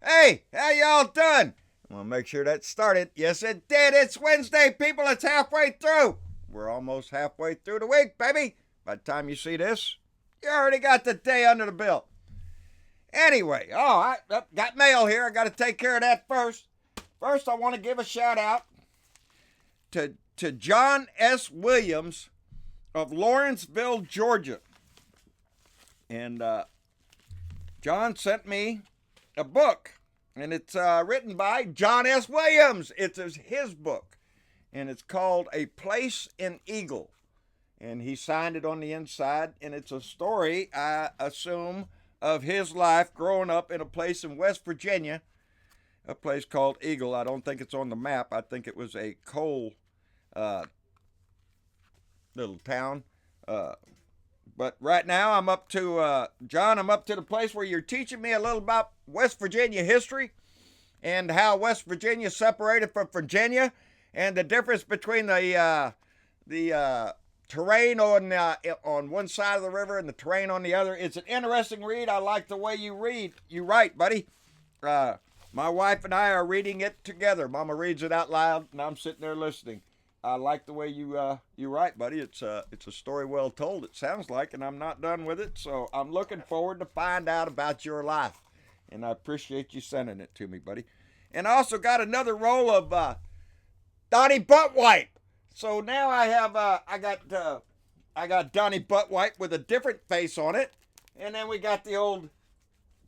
Hey, how y'all doing? I want to make sure that started. Yes, it did. It's Wednesday, people. It's halfway through. We're almost halfway through the week, baby. By the time you see this, you already got the day under the belt. Anyway, I got mail here. I got to take care of that first. First, I want to give a shout out to John S. Williams of Lawrenceville, Georgia. And John sent me a book, and it's written by John S. Williams. It's his book, and it's called A Place in Eagle. And he signed it on the inside, and it's a story, I assume, of his life growing up in a place in West Virginia, a place called Eagle. I don't think it's on the map. I think it was a coal little town. But right now I'm up to, John, I'm up to the place where you're teaching me a little about West Virginia history and how West Virginia separated from Virginia and the difference between the terrain on one side of the river and the terrain on the other. It's an interesting read. I like the way you write, buddy. My wife and I are reading it together. Mama reads it out loud, and I'm sitting there listening. I like the way you write, buddy. It's a story well told, it sounds like, and I'm not done with it, so I'm looking forward to find out about your life, and I appreciate you sending it to me, buddy. And I also got another roll of Donnie Buttwipe. So now I have I got Donnie Buttwipe with a different face on it, and then we got the old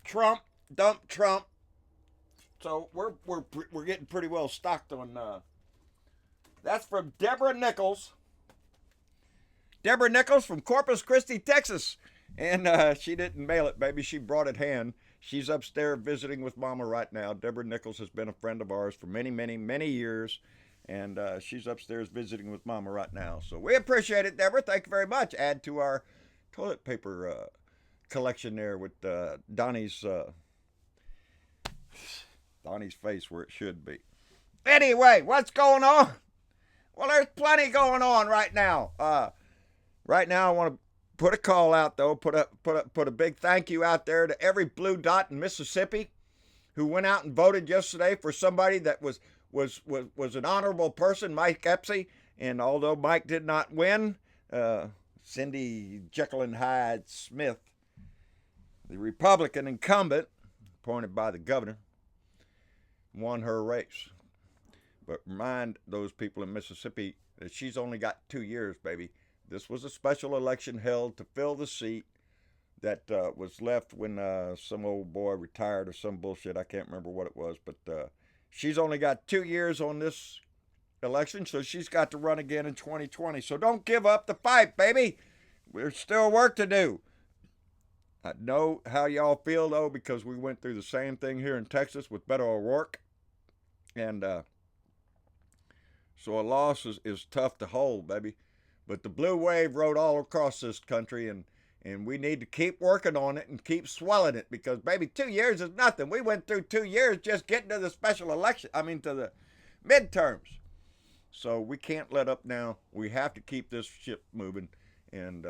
Trump dump Trump. So we're getting pretty well stocked on. That's from Deborah Nichols. Deborah Nichols from Corpus Christi, Texas, and she didn't mail it, baby. She brought it hand. She's upstairs visiting with Mama right now. Deborah Nichols has been a friend of ours for many, many, many years. And she's upstairs visiting with Mama right now. So we appreciate it, Deborah. Thank you very much. Add to our toilet paper collection there with Donnie's face where it should be. Anyway, what's going on? Well, there's plenty going on right now. Right now, I want to put a call out, though. Put a big thank you out there to every blue dot in Mississippi who went out and voted yesterday for somebody that was an honorable person, Mike Epsy. And although Mike did not win, Cindy Jekyll and Hyde Smith, the Republican incumbent, appointed by the governor, won her race. But remind those people in Mississippi that she's only got 2 years, baby. This was a special election held to fill the seat that was left when some old boy retired or some bullshit. I can't remember what it was, but she's only got 2 years on this election, so she's got to run again in 2020. So don't give up the fight, baby. There's still work to do. I know how y'all feel, though, because we went through the same thing here in Texas with Beto O'Rourke. And so a loss is tough to hold, baby. But the blue wave rode all across this country, and we need to keep working on it and keep swelling it because, baby, 2 years is nothing. We went through 2 years just getting to the special election, to the midterms. So we can't let up now. We have to keep this ship moving, and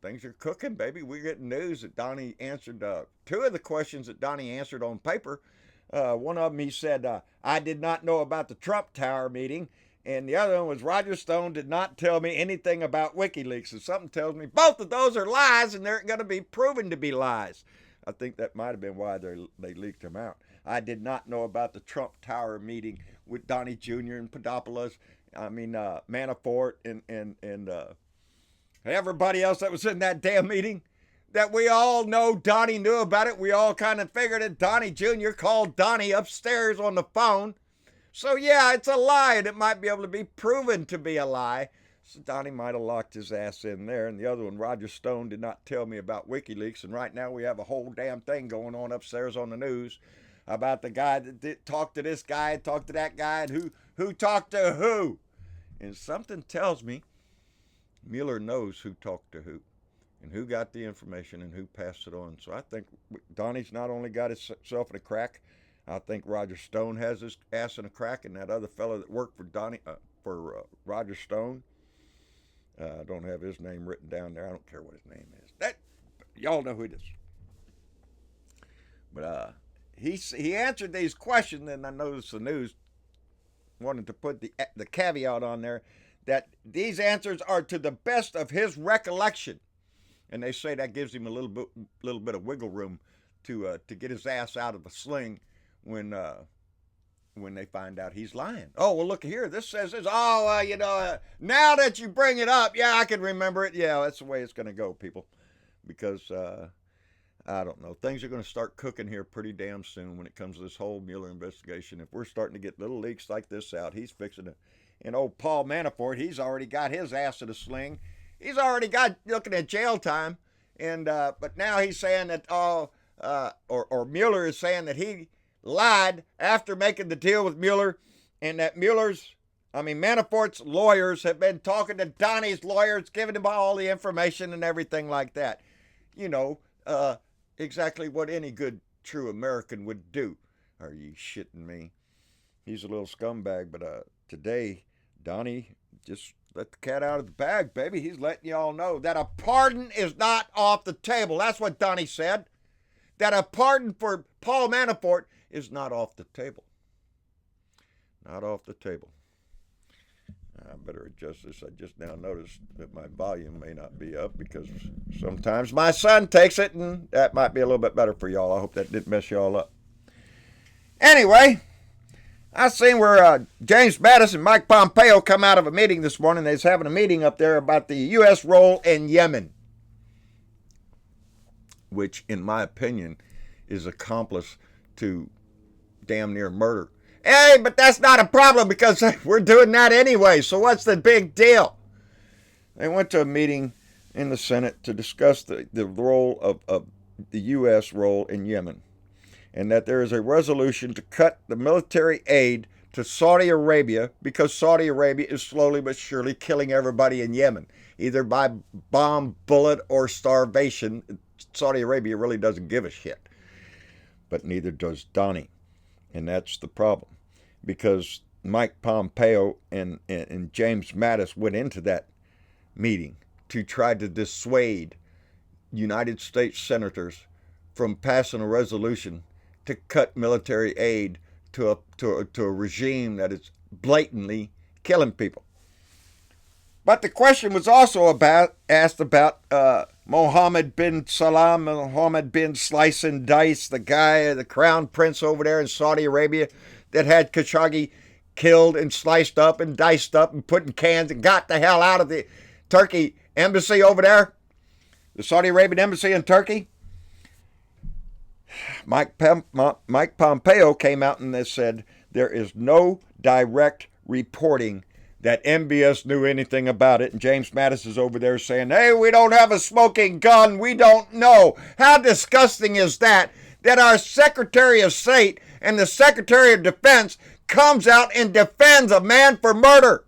things are cooking, baby. We're getting news that Donnie answered two of the questions that Donnie answered on paper. One of them, he said, I did not know about the Trump Tower meeting. And the other one was Roger Stone did not tell me anything about WikiLeaks. And something tells me both of those are lies, and they're going to be proven to be lies. I think that might have been why they leaked them out. I did not know about the Trump Tower meeting with Donnie Jr. and Papadopoulos. Manafort and everybody else that was in that damn meeting. That we all know Donnie knew about it. We all kind of figured it. Donnie Jr. called Donnie upstairs on the phone. So, yeah, it's a lie, and it might be able to be proven to be a lie. So Donnie might have locked his ass in there. And the other one, Roger Stone, did not tell me about WikiLeaks. And right now we have a whole damn thing going on upstairs on the news about the guy that talked to this guy, talked to that guy, and who talked to who. And something tells me Mueller knows who talked to who and who got the information and who passed it on. So I think Donnie's not only got himself in a crack, I think Roger Stone has his ass in a crack, and that other fellow that worked for Roger Stone, I don't have his name written down there. I don't care what his name is. Y'all know who it is. But he answered these questions, and I noticed the news wanted to put the caveat on there that these answers are to the best of his recollection, and they say that gives him a little bit of wiggle room to get his ass out of the sling when they find out he's lying. Oh, well, look here. This says this. Oh, now that you bring it up, yeah, I can remember it. Yeah, that's the way it's going to go, people, because I don't know. Things are going to start cooking here pretty damn soon when it comes to this whole Mueller investigation. If we're starting to get little leaks like this out, he's fixing it. And old Paul Manafort, he's already got his ass in a sling. He's already got looking at jail time. And but now he's saying that or Mueller is saying that he lied after making the deal with Mueller, and that Manafort's lawyers have been talking to Donnie's lawyers, giving him all the information and everything like that. Exactly what any good, true American would do. Are you shitting me? He's a little scumbag, but today, Donnie just let the cat out of the bag, baby. He's letting y'all know that a pardon is not off the table. That's what Donnie said. That a pardon for Paul Manafort is not off the table. Not off the table. I better adjust this. I just now noticed that my volume may not be up because sometimes my son takes it, and that might be a little bit better for y'all. I hope that didn't mess y'all up. Anyway, I seen where James Mattis and Mike Pompeo come out of a meeting this morning. They was having a meeting up there about the U.S. role in Yemen, which, in my opinion, is accomplice to damn near murder. Hey, but that's not a problem because we're doing that anyway, so what's the big deal? They went to a meeting in the Senate to discuss the role of the U.S. role in Yemen, and that there is a resolution to cut the military aid to Saudi Arabia because Saudi Arabia is slowly but surely killing everybody in Yemen, either by bomb, bullet, or starvation. Saudi Arabia really doesn't give a shit, but neither does Donnie, and that's the problem. Because Mike Pompeo and James Mattis went into that meeting to try to dissuade United States senators from passing a resolution to cut military aid to a regime that is blatantly killing people. But the question was also asked about Mohammed bin Salam, Mohammed bin Slice and Dice, the guy, the crown prince over there in Saudi Arabia that had Khashoggi killed and sliced up and diced up and put in cans and got the hell out of the Turkey embassy over there, the Saudi Arabian embassy in Turkey. Mike Pompeo came out and said there is no direct reporting that MBS knew anything about it. And James Mattis is over there saying, hey, we don't have a smoking gun. We don't know. How disgusting is that? That our Secretary of State and the Secretary of Defense comes out and defends a man for murder.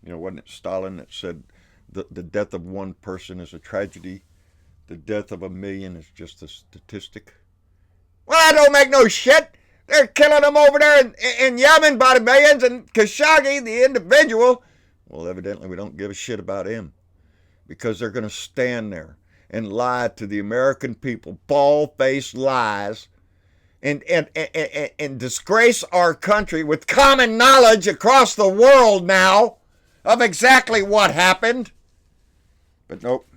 Wasn't it Stalin that said the death of one person is a tragedy? The death of a million is just a statistic. Well, that don't make no shit. They're killing them over there in Yemen by the millions, and Khashoggi, the individual, well, evidently we don't give a shit about him because they're going to stand there and lie to the American people, bald-faced lies, and disgrace our country with common knowledge across the world now of exactly what happened. But nope,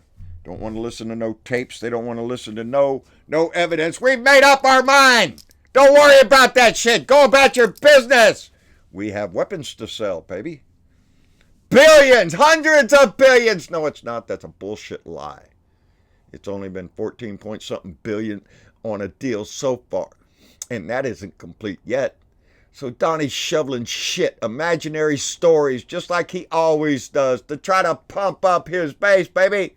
don't want to listen to no tapes. They don't want to listen to no evidence. We've made up our mind. Don't worry about that shit. Go about your business. We have weapons to sell, baby. Billions, hundreds of billions. No, it's not. That's a bullshit lie. It's only been 14 point something billion on a deal so far. And that isn't complete yet. So Donnie's shoveling shit, imaginary stories, just like he always does, to try to pump up his base, baby.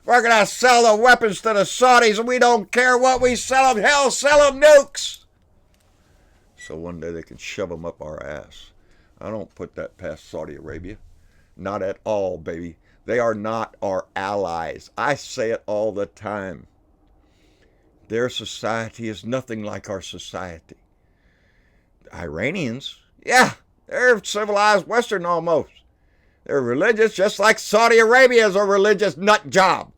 We're going to sell the weapons to the Saudis, and we don't care what we sell them. Hell, sell them nukes. So one day they can shove them up our ass. I don't put that past Saudi Arabia. Not at all, baby. They are not our allies. I say it all the time. Their society is nothing like our society. The Iranians, yeah, they're civilized Western almost. They're religious just like Saudi Arabia is a religious nut job.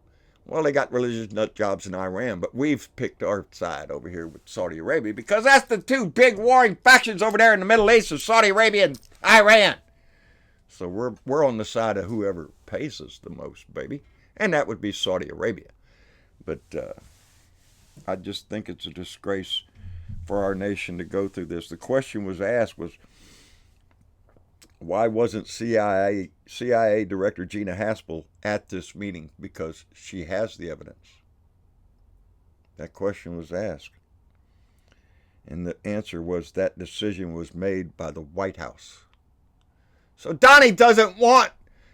Well, they got religious nut jobs in Iran, but we've picked our side over here with Saudi Arabia because that's the two big warring factions over there in the Middle East of Saudi Arabia and Iran. So we're on the side of whoever pays us the most, baby. And that would be Saudi Arabia. But I just think it's a disgrace for our nation to go through this. The question was asked was, why wasn't CIA Director Gina Haspel at this meeting? Because she has the evidence. That question was asked. And the answer was that decision was made by the White House. So Donnie doesn't want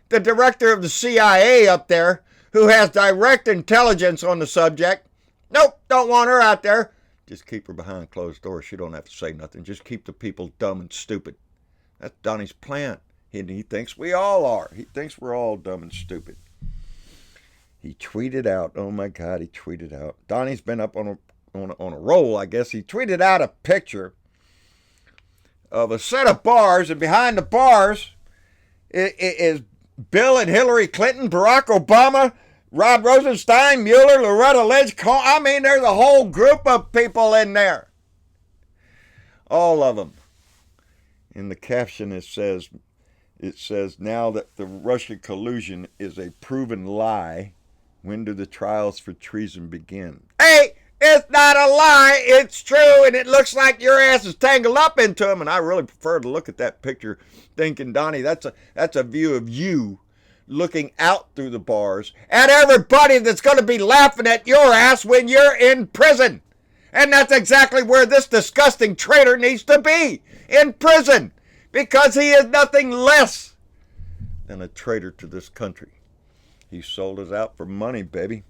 the director of the CIA up there who has direct intelligence on the subject. Nope, don't want her out there. Just keep her behind closed doors. She don't have to say nothing. Just keep the people dumb and stupid. That's Donnie's plan. He thinks we all are. He thinks we're all dumb and stupid. He tweeted out, oh my God, he tweeted out. Donnie's been up on a roll, I guess. He tweeted out a picture of a set of bars, and behind the bars is Bill and Hillary Clinton, Barack Obama, Rod Rosenstein, Mueller, Loretta Lynch. I mean, there's a whole group of people in there. All of them. In the caption it says, now that the Russian collusion is a proven lie, when do the trials for treason begin? Hey, it's not a lie. It's true, and it looks like your ass is tangled up into them. And I really prefer to look at that picture thinking, Donnie, that's a view of you looking out through the bars at everybody that's going to be laughing at your ass when you're in prison. And that's exactly where this disgusting traitor needs to be, in prison, because he is nothing less than a traitor to this country. He sold us out for money, baby.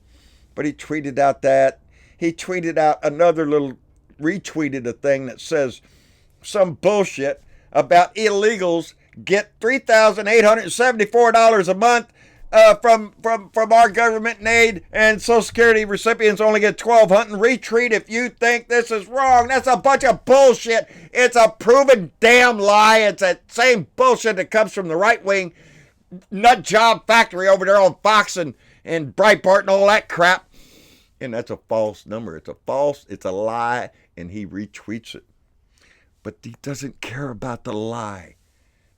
But he tweeted out that. He tweeted out another little, retweeted a thing that says some bullshit about illegals get $3,874 a month from our government and aid, and Social Security recipients only get $1,200. Retweet if you think this is wrong. That's a bunch of bullshit. It's a proven damn lie. It's that same bullshit that comes from the right-wing nut job factory over there on Fox and Breitbart and all that crap. And that's a false number. It's a lie, and he retweets it. But he doesn't care about the lie,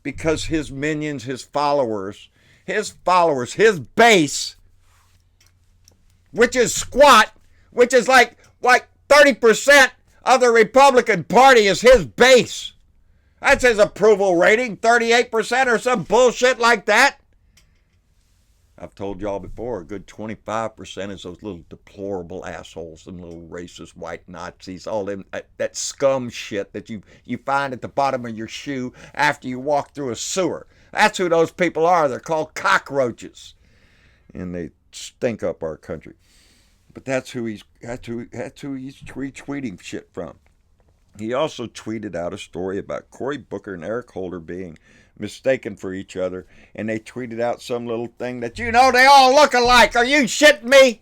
because his minions, his followers, his base, which is squat, which is like 30% of the Republican Party is his base. That's his approval rating, 38% or some bullshit like that. I've told y'all before, a good 25% is those little deplorable assholes, them little racist white Nazis, all them, that scum shit that you find at the bottom of your shoe after you walk through a sewer. That's who those people are. They're called cockroaches. And they stink up our country. But that's who he's retweeting shit from. He also tweeted out a story about Cory Booker and Eric Holder being mistaken for each other, and they tweeted out some little thing that, they all look alike. Are you shitting me?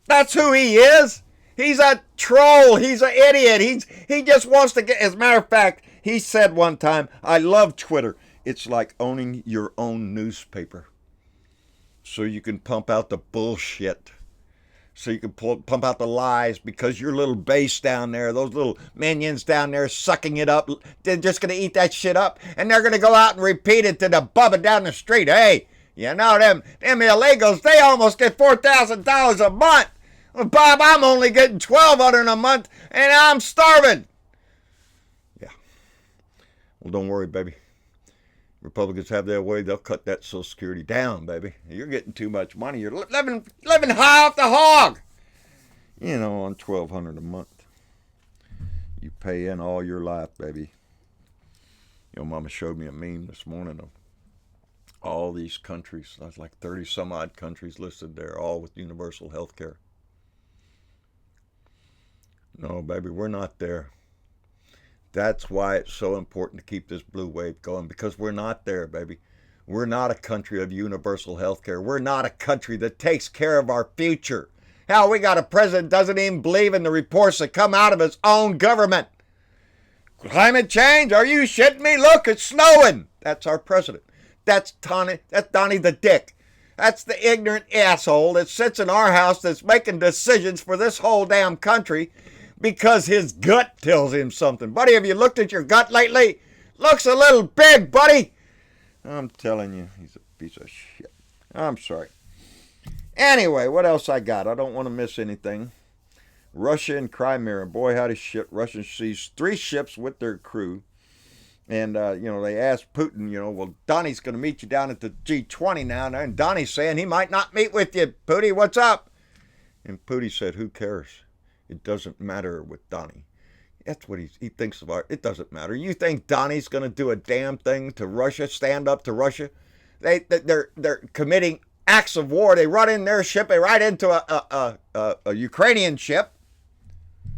That's who he is. He's a troll. He's an idiot. He just wants to get, as a matter of fact, he said one time, I love Twitter. It's like owning your own newspaper. So you can pump out the bullshit. So you can pump out the lies, because your little base down there, those little minions down there sucking it up, they're just going to eat that shit up, and they're going to go out and repeat it to the bubba down the street. Hey, them illegals, they almost get $4,000 a month. Well, Bob, I'm only getting $1,200 a month, and I'm starving. Yeah. Well, don't worry, baby. Republicans have their way, they'll cut that Social Security down, baby. You're getting too much money. You're living high off the hog. On $1,200 a month. You pay in all your life, baby. Mama showed me a meme this morning of all these countries. There's like 30 some odd countries listed there, all with universal health care. No, baby, we're not there. That's why it's so important to keep this blue wave going, because we're not there, baby. We're not a country of universal health care. We're not a country that takes care of our future. Hell, we got a president that doesn't even believe in the reports that come out of his own government. Climate change? Are you shitting me? Look, it's snowing. That's our president. That's Donnie the dick. That's the ignorant asshole that sits in our house that's making decisions for this whole damn country because his gut tells him something. Buddy, have you looked at your gut lately? Looks a little big, buddy. I'm telling you, he's a piece of shit. I'm sorry. Anyway, what else I got? I don't want to miss anything. Russia and Crimea. Boy, howdy shit. Russia seized 3 ships with their crew. And, they asked Putin, well, Donnie's going to meet you down at the G20 now. And Donnie's saying he might not meet with you. Putin, what's up? And Putin said, who cares? It doesn't matter with Donnie. That's what he thinks about. It doesn't matter. You think Donnie's going to do a damn thing to Russia, stand up to Russia? They're committing acts of war. They run in their ship. They ride into a Ukrainian ship.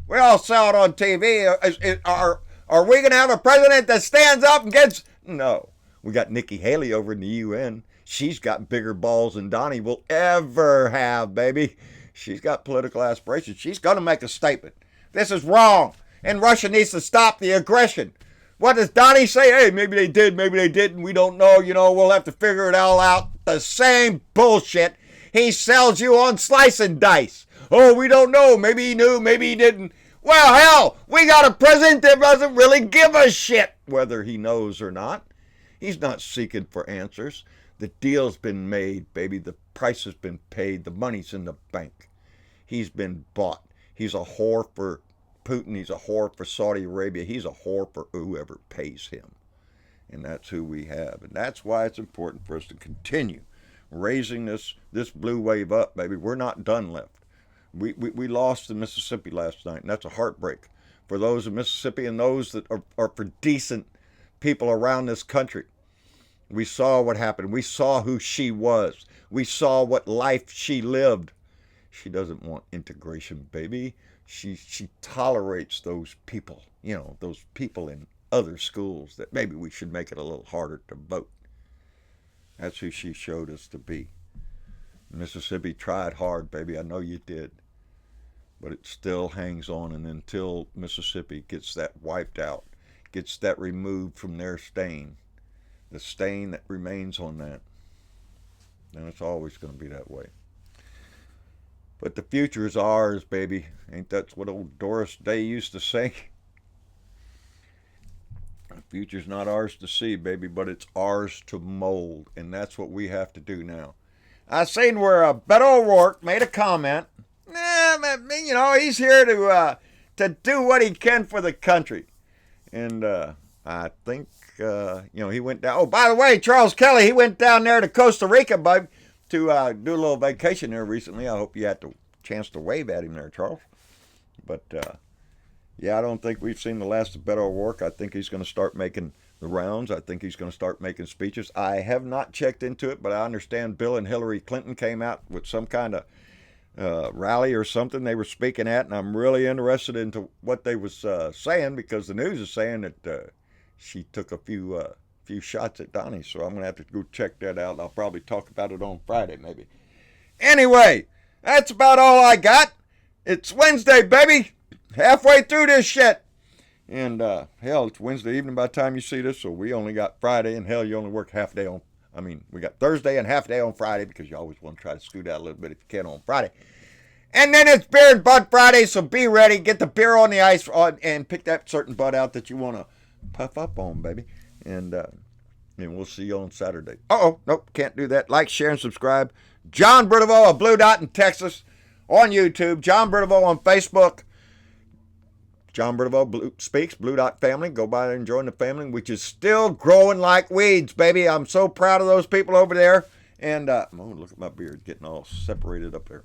We all saw it on TV. Are we going to have a president that stands up and gets... No. We got Nikki Haley over in the UN. She's got bigger balls than Donnie will ever have, baby. She's got political aspirations. She's going to make a statement. This is wrong. And Russia needs to stop the aggression. What does Donnie say? Hey, maybe they did, maybe they didn't. We don't know. We'll have to figure it all out. The same bullshit he sells you on Slice and Dice. Oh, we don't know. Maybe he knew, maybe he didn't. Well, hell, we got a president that doesn't really give a shit whether he knows or not. He's not seeking for answers. The deal's been made, baby. The price has been paid. The money's in the bank. He's been bought. He's a whore for Putin. He's a whore for Saudi Arabia. He's a whore for whoever pays him. And that's who we have. And that's why it's important for us to continue raising this blue wave up, baby. We're not done left. We lost in Mississippi last night, and that's a heartbreak for those in Mississippi and those that are for decent people around this country. We saw what happened. We saw who she was. We saw what life she lived. She doesn't want integration, baby. She tolerates those people, those people in other schools that maybe we should make it a little harder to vote. That's who she showed us to be. Mississippi tried hard, baby. I know you did. But it still hangs on, and until Mississippi gets that wiped out, gets that removed from their stain, the stain that remains on that, then it's always going to be that way. But the future is ours, baby. Ain't that what old Doris Day used to say? The future's not ours to see, baby, but it's ours to mold, and that's what we have to do now. I seen where Beto O'Rourke made a comment. He's here to do what he can for the country. And I think, he went down. Oh, by the way, Charles Kelly, he went down there to Costa Rica, bud, to do a little vacation there recently. I hope you had the chance to wave at him there, Charles. But, I don't think we've seen the last of Beto O'Rourke. I think he's going to start making the rounds. I think he's going to start making speeches. I have not checked into it, but I understand Bill and Hillary Clinton came out with some kind of rally or something they were speaking at, and I'm really interested into what they was saying, because the news is saying that she took a few shots at Donnie, so I'm going to have to go check that out. I'll probably talk about it on Friday, maybe. Anyway, that's about all I got. It's Wednesday, baby. Halfway through this shit. And, hell, it's Wednesday evening by the time you see this, so we only got Friday, and hell, you only work half day on, we got Thursday and half day on Friday, because you always want to try to scoot out a little bit if you can on Friday. And then it's Beer and Bud Friday, so be ready, get the beer on the ice, and pick that certain bud out that you want to puff up on, baby. And we'll see you on Saturday. Nope, can't do that. Like, share, and subscribe. John Brideveau of Blue Dot in Texas on YouTube. John Brideveau on Facebook. John Brideveau Speaks, Blue Dot Family. Go by there and join the family, which is still growing like weeds, baby. I'm so proud of those people over there. And look at my beard getting all separated up there.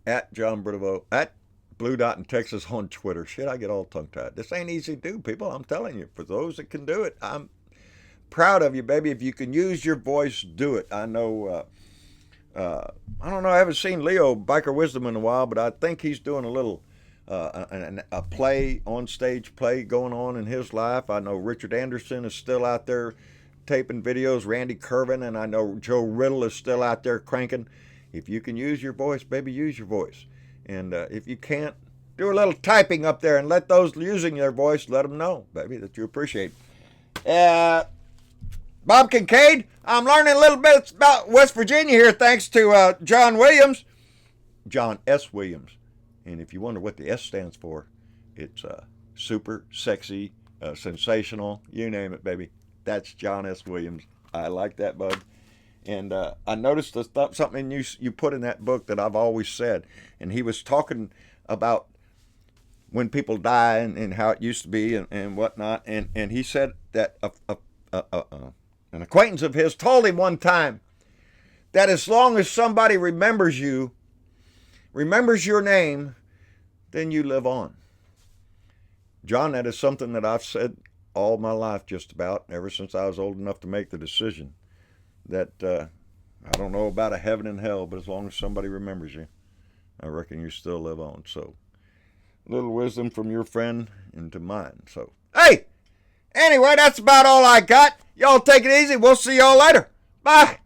At John Brideveau, at Blue Dot in Texas on Twitter. Shit, I get all tongue-tied. This ain't easy to do, people. I'm telling you. For those that can do it, I'm proud of you, baby. If you can use your voice, do it. I know, I don't know, I haven't seen Leo Biker Wisdom in a while, but I think he's doing a little a play, on-stage play going on in his life. I know Richard Anderson is still out there taping videos, Randy Kervin, and I know Joe Riddle is still out there cranking. If you can use your voice, baby, use your voice. And if you can't, do a little typing up there and let those using their voice, let them know, baby, that you appreciate it. Bob Kincaid. I'm learning a little bit about West Virginia here thanks to John Williams. John S. Williams. And if you wonder what the S stands for, it's super, sexy, sensational, you name it, baby. That's John S. Williams. I like that, bud. And I noticed something you put in that book that I've always said. And he was talking about when people die and how it used to be and whatnot. And he said that an acquaintance of his told him one time that as long as somebody remembers you, remembers your name, then you live on. John, that is something that I've said all my life just about, ever since I was old enough to make the decision that I don't know about a heaven and hell, but as long as somebody remembers you, I reckon you still live on. So, a little wisdom from your friend into mine. So, hey, anyway, that's about all I got. Y'all take it easy. We'll see y'all later. Bye.